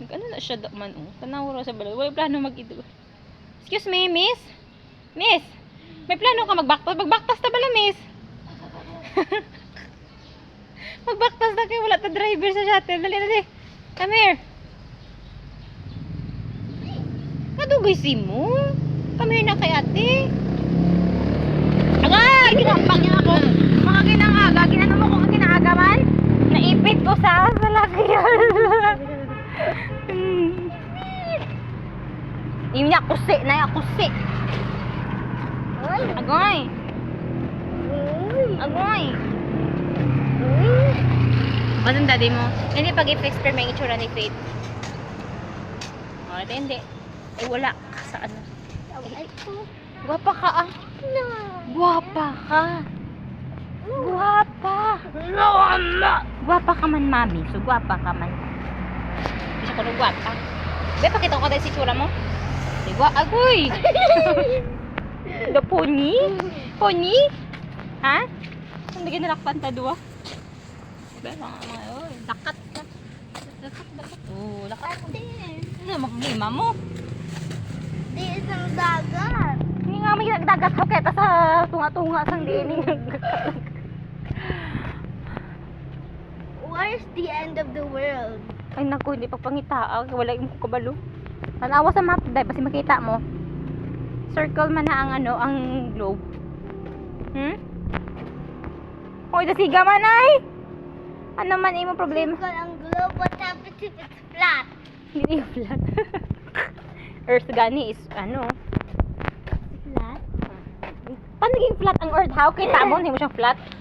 ano na siya man oh. Tanaw ra sa balay. Wala plano mag-ido. Excuse me, miss? Miss, may plano ka magbaktas? Magbaktas ta bala, miss? Magbaktas na kayo. Wala ta driver sa shuttle. Dali, dali. Come here. Kadugay si mo. Come here na kay ate. Agay! Ginampang niya ako. Mga ginangaga. Ginano mo kung ginaaga man? Naipit ko sa lagyan. Yung niya kusi. Na yung kusi. Agay. Agay. Anong daddy mo? Hindi pag i-exper may itsura ni Faith. Oh, hindi. Eh, wala ka sa ano. Guwapa ka ah. Guwapa ka. Guwapa. Guwapa ka man, mami. So, guwapa ka man. Bisa ko na guwapa. Be, pakita ko tayo si itsura mo. Diba? Agoy! The pony? Pony? Ha? Hindi ka nalakpan ta doon. Be, mga oy. Lakat ka. Lakat. Oh, lakat. Ano makagima mo? Di isang dagat. Hindi nga may nagdagat ho kaya sa tunga-tunga sang dining. Where's the end of the world? Ay naku, hindi pa pangitaag. Wala yung kabalo. Tanawa sa map, dahil basi makita mo. Circle man na ang ano, ang globe. Hoy, dasiga man ay! Ano man ay mo problema? Circle ang globe. What happens if it's flat? Hindi yung flat. Earth gani is ano? Flat? Paano naging flat ang Earth? How? Kita mo, hindi mo siyang flat.